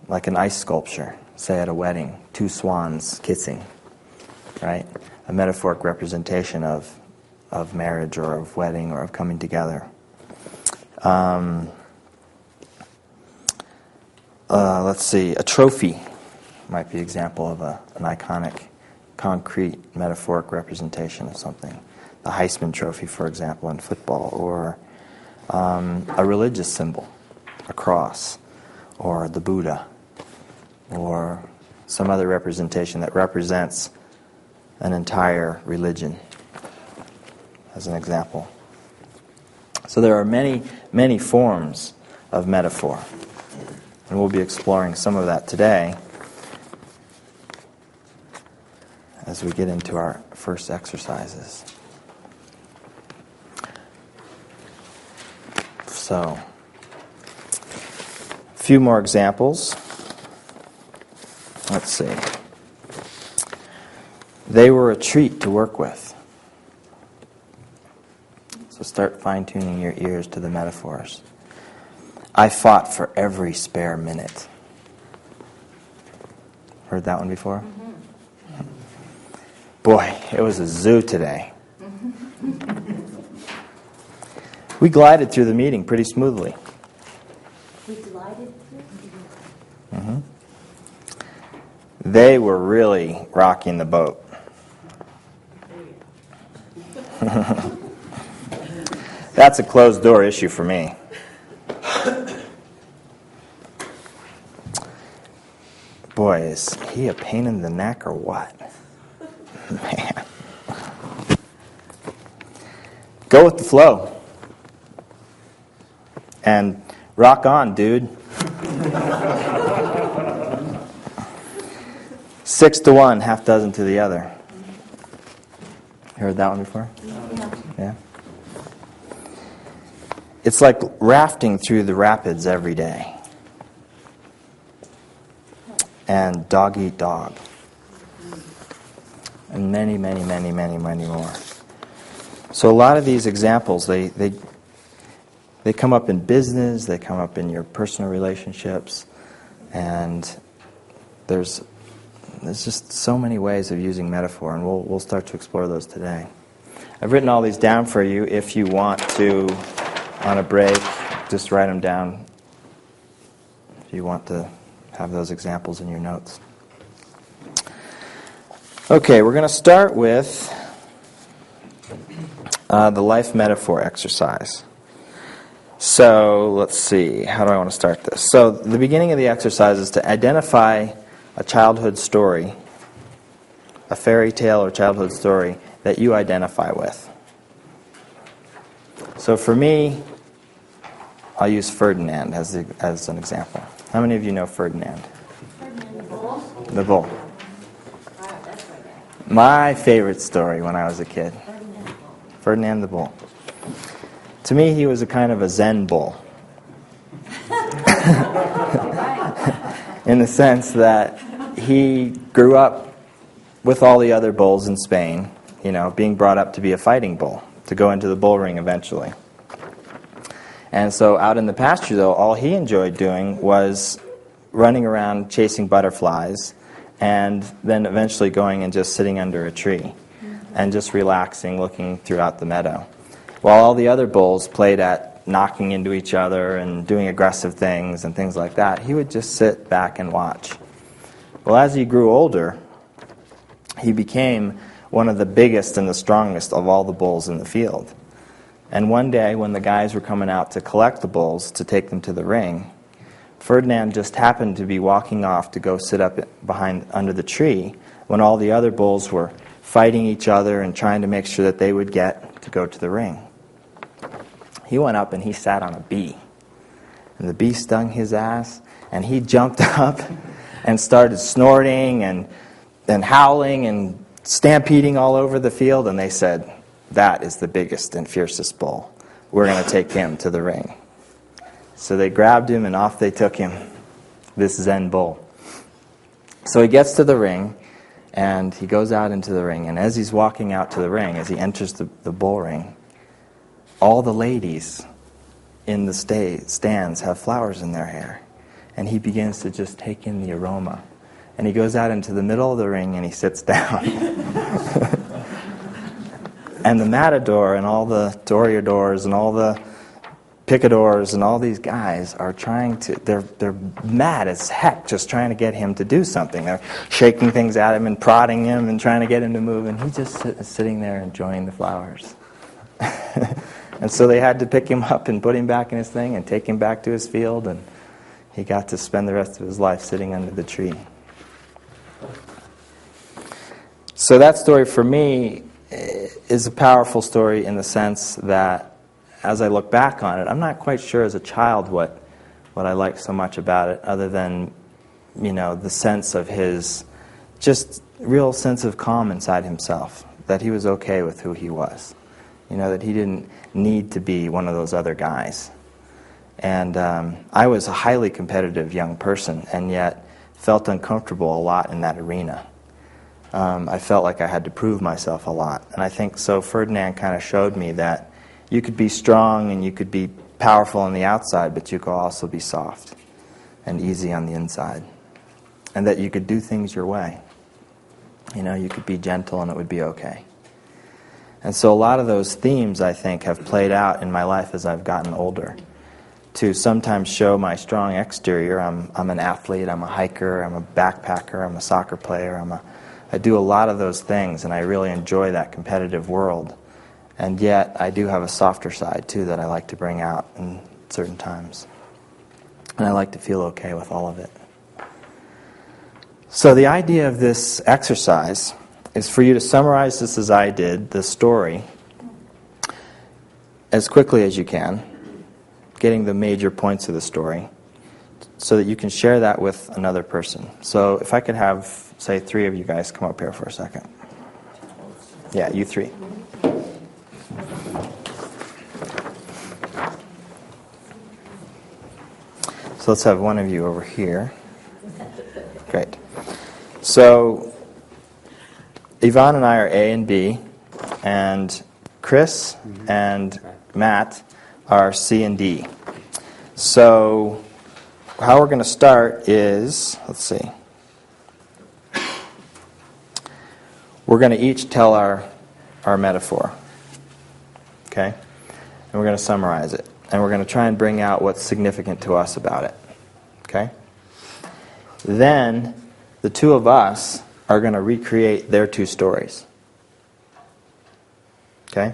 like an ice sculpture, say at a wedding, two swans kissing, right? A metaphoric representation of marriage or of wedding or of coming together. Let's see, a trophy might be an example of an iconic, concrete, metaphoric representation of something. The Heisman Trophy, for example, in football, or a religious symbol, a cross, or the Buddha, or some other representation that represents an entire religion, as an example. So there are many, many forms of metaphor, and we'll be exploring some of that today as we get into our first exercises. So, a few more examples. Let's see. They were a treat to work with. So start fine-tuning your ears to the metaphors. I fought for every spare minute. Heard that one before? Mm-hmm. Boy, it was a zoo today. We glided through the meeting pretty smoothly. We glided through? Mm-hmm. They were really rocking the boat. That's a closed-door issue for me. Boy, is he a pain in the neck or what? Man. Go with the flow. And rock on, dude. 6-1, half dozen to the other. You heard that one before? Yeah. It's like rafting through the rapids every day. And dog eat dog. And many, many, many, many, many more. So a lot of these examples, they come up in business, they come up in your personal relationships, and there's just so many ways of using metaphor, and we'll start to explore those today. I've written all these down for you. If you want to, on a break, just write them down if you want to have those examples in your notes. Okay, we're going to start with the life metaphor exercise. So let's see, how do I want to start this? So the beginning of the exercise is to identify a childhood story, a fairy tale or childhood story that you identify with. So for me, I'll use Ferdinand as an example. How many of you know Ferdinand? Ferdinand the Bull? The Bull. Wow, that's right. My favorite story when I was a kid. Ferdinand the Bull. To me, he was a kind of a Zen bull. In the sense that he grew up with all the other bulls in Spain, being brought up to be a fighting bull, to go into the bull ring eventually. And so out in the pasture, though, all he enjoyed doing was running around chasing butterflies and then eventually going and just sitting under a tree and just relaxing, looking throughout the meadow. While all the other bulls played at knocking into each other and doing aggressive things and things like that, he would just sit back and watch. Well, as he grew older, he became one of the biggest and the strongest of all the bulls in the field. And one day, when the guys were coming out to collect the bulls to take them to the ring, Ferdinand just happened to be walking off to go sit up under the tree when all the other bulls were fighting each other and trying to make sure that they would get to go to the ring. He went up and he sat on a bee. And the bee stung his ass, and he jumped up and started snorting and howling and stampeding all over the field, and they said, "That is the biggest and fiercest bull. We're going to take him to the ring." So they grabbed him and off they took him, this Zen bull. So he gets to the ring, and he goes out into the ring, and as he's walking out to the ring, as he enters the bull ring, all the ladies in the stands have flowers in their hair. and he begins to just take in the aroma. And he goes out into the middle of the ring and he sits down. And the matador and all the toreadors and all the picadors and all these guys are trying to, they're mad as heck just trying to get him to do something. They're shaking things at him and prodding him and trying to get him to move, and he's just sitting there enjoying the flowers. And so they had to pick him up and put him back in his thing and take him back to his field, and he got to spend the rest of his life sitting under the tree. So that story for me is a powerful story in the sense that as I look back on it, I'm not quite sure as a child what I liked so much about it, other than, the sense of his just real sense of calm inside himself, that he was okay with who he was, that he didn't need to be one of those other guys. And I was a highly competitive young person, and yet felt uncomfortable a lot in that arena. I felt like I had to prove myself a lot, and I think so Ferdinand kind of showed me that you could be strong and you could be powerful on the outside, but you could also be soft and easy on the inside. And that you could do things your way. You could be gentle and it would be okay. And so a lot of those themes, I think, have played out in my life as I've gotten older. To sometimes show my strong exterior. I'm an athlete, I'm a hiker, I'm a backpacker, I'm a soccer player, I do a lot of those things, and I really enjoy that competitive world. And yet, I do have a softer side, too, that I like to bring out in certain times. And I like to feel okay with all of it. So the idea of this exercise is for you to summarize this as I did, the story, as quickly as you can, getting the major points of the story, so that you can share that with another person. So if I could have, say, 3 of you guys come up here for a second. Yeah, you 3. So let's have one of you over here. Great. So Yvonne and I are A and B, and Chris and Matt are C and D. So how we're going to start is, let's see. We're going to each tell our metaphor. Okay? And we're going to summarize it. And we're going to try and bring out what's significant to us about it. Okay? Then, the 2 of us are going to recreate their 2 stories. Okay?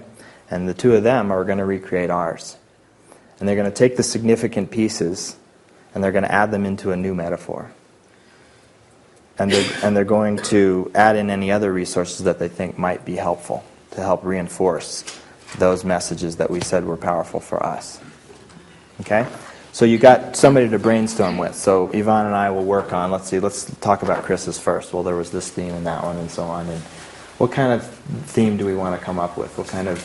And the 2 of them are going to recreate ours. And they're going to take the significant pieces and they're going to add them into a new metaphor. And they're going to add in any other resources that they think might be helpful to help reinforce those messages that we said were powerful for us. Okay? So you got somebody to brainstorm with. So Yvonne and I will work on, let's talk about Chris's first. Well, there was this theme in that one and so on. And what kind of theme do we want to come up with? What kind of,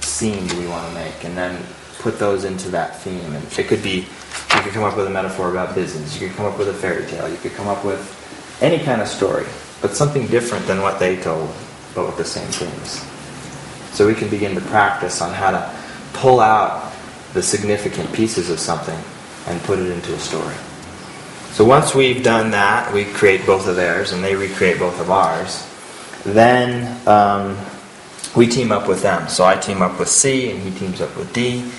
scene do we want to make? And then put those into that theme. And it could be, you could come up with a metaphor about business. You could come up with a fairy tale. You could come up with any kind of story, but something different than what they told, but with the same themes. So we can begin to practice on how to pull out the significant pieces of something and put it into a story. So once we've done that, we create both of theirs and they recreate both of ours. Then we team up with them. So I team up with C and he teams up with D.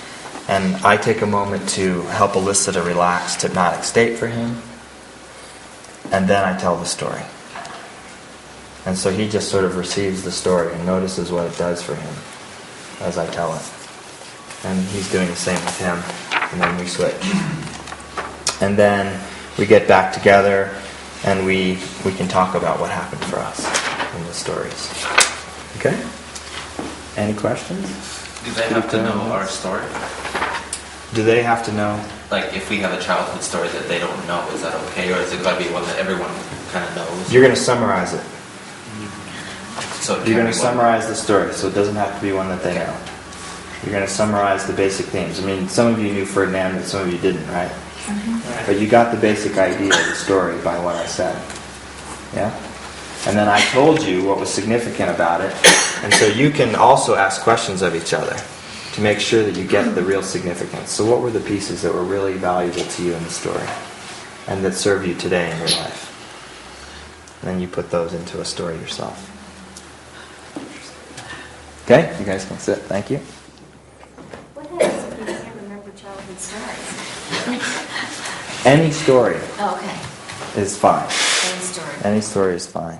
And I take a moment to help elicit a relaxed, hypnotic state for him. And then I tell the story. And so he just sort of receives the story and notices what it does for him as I tell it. And he's doing the same with him. And then we switch. And then we get back together and we can talk about what happened for us in the stories. Okay? Any questions? Do they have to know our story? Do they have to know? Like, if we have a childhood story that they don't know, is that okay? Or is it got to be one that everyone kind of knows? You're going to summarize it. So You're going to summarize the story, so it doesn't have to be one that they know. You're going to summarize the basic themes. I mean, some of you knew Ferdinand, but some of you didn't, right? Mm-hmm. But you got the basic idea of the story by what I said. Yeah? And then I told you what was significant about it. And so you can also ask questions of each other to make sure that you get the real significance. So what were the pieces that were really valuable to you in the story? and that serve you today in your life. And then you put those into a story yourself. Okay, you guys can sit. Thank you. What happens if you can't remember childhood stories? Any story Oh, okay. is fine. Same story. Any story is fine.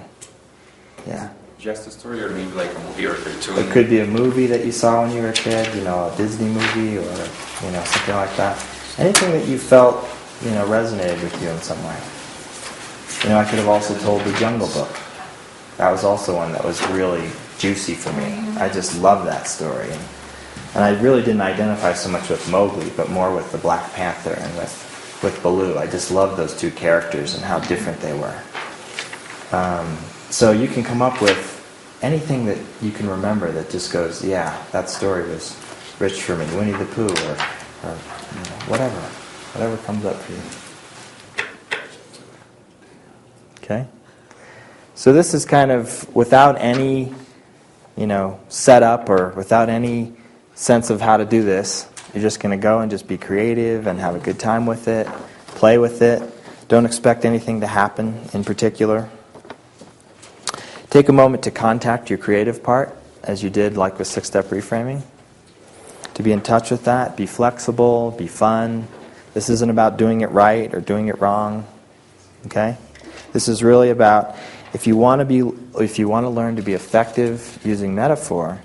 Yeah. Just a story, or maybe like a movie or a cartoon? It could be a movie that you saw when you were a kid, a Disney movie or, something like that. Anything that you felt, resonated with you in some way. I could have also told the Jungle Book. That was also one that was really juicy for me. I just love that story. And I really didn't identify so much with Mowgli, but more with the Black Panther and with Baloo. I just loved those two characters and how different they were. So you can come up with anything that you can remember that just goes, yeah, that story was rich for me. Winnie the Pooh or whatever comes up for you. Okay? So this is kind of without any, setup or without any sense of how to do this. You're just going to go and just be creative and have a good time with it, play with it. Don't expect anything to happen in particular. Take a moment to contact your creative part, as you did like with 6-step reframing. To be in touch with that, be flexible, be fun. This isn't about doing it right or doing it wrong. Okay? This is really about if you want to learn to be effective using metaphor,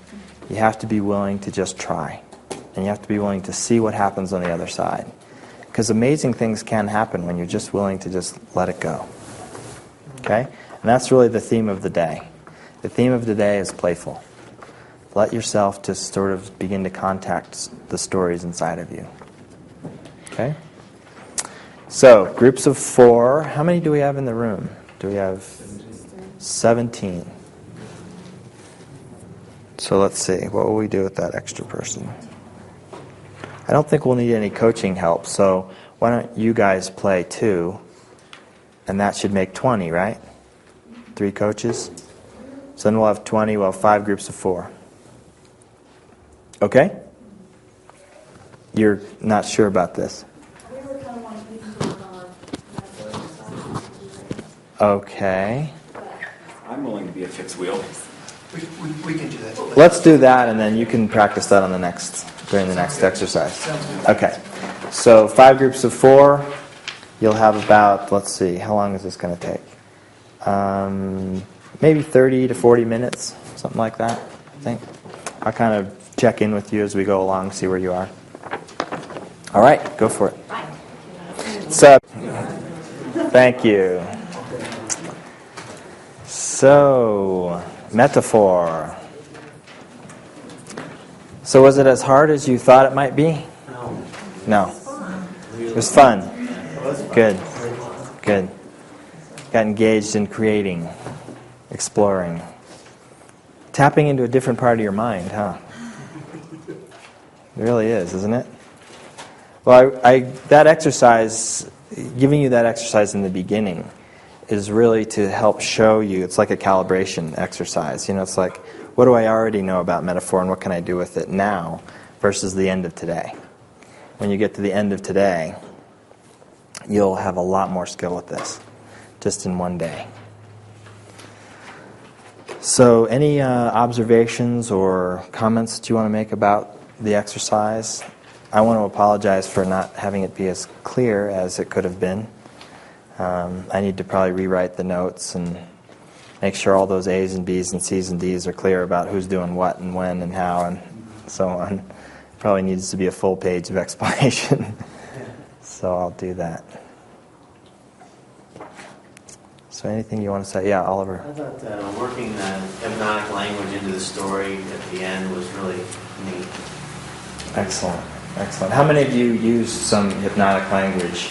you have to be willing to just try. And you have to be willing to see what happens on the other side. Because amazing things can happen when you're just willing to just let it go. Okay? And that's really the theme of the day. The theme of the day is playful. Let yourself just sort of begin to contact the stories inside of you. Okay? So, groups of 4. How many do we have in the room? Do we have 17? So let's see. What will we do with that extra person? I don't think we'll need any coaching help, so why don't you guys play 2? And that should make 20, right? 3 coaches. So then we'll have 20. We'll have 5 groups of 4. Okay? You're not sure about this? Okay. I'm willing to be a fifth wheel. We can do that. Let's do that, and then you can practice that during the next exercise. Okay. So 5 groups of 4. You'll have about, let's see, how long is this going to take? Maybe 30 to 40 minutes, something like that, I think. I'll kind of check in with you as we go along, see where you are. All right, go for it. So, thank you. So, metaphor. So was it as hard as you thought it might be? No. It was fun. Good. Good. Got engaged in creating, exploring. Tapping into a different part of your mind, huh? It really is, isn't it? Well, that exercise, giving you that exercise in the beginning is really to help show you, it's like a calibration exercise. It's like, what do I already know about metaphor and what can I do with it now versus the end of today? When you get to the end of today, you'll have a lot more skill with this, just in one day. So any observations or comments that you want to make about the exercise? I want to apologize for not having it be as clear as it could have been. I need to probably rewrite the notes and make sure all those A's and B's and C's and D's are clear about who's doing what and when and how and so on. Probably needs to be a full page of explanation. So I'll do that. So anything you want to say? Yeah, Oliver. I thought working the hypnotic language into the story at the end was really neat. Excellent. Excellent. How many of you used some hypnotic language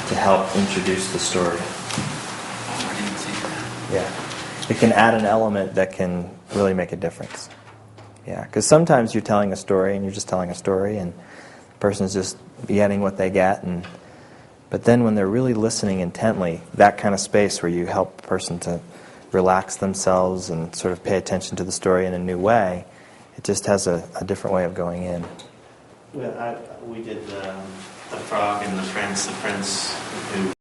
to help introduce the story? I didn't see that. Yeah. It can add an element that can really make a difference. Yeah, because sometimes you're telling a story and you're just telling a story and the person's just getting what they get. But then when they're really listening intently, that kind of space where you help a person to relax themselves and sort of pay attention to the story in a new way, it just has a different way of going in. Well, we did the frog and the prince who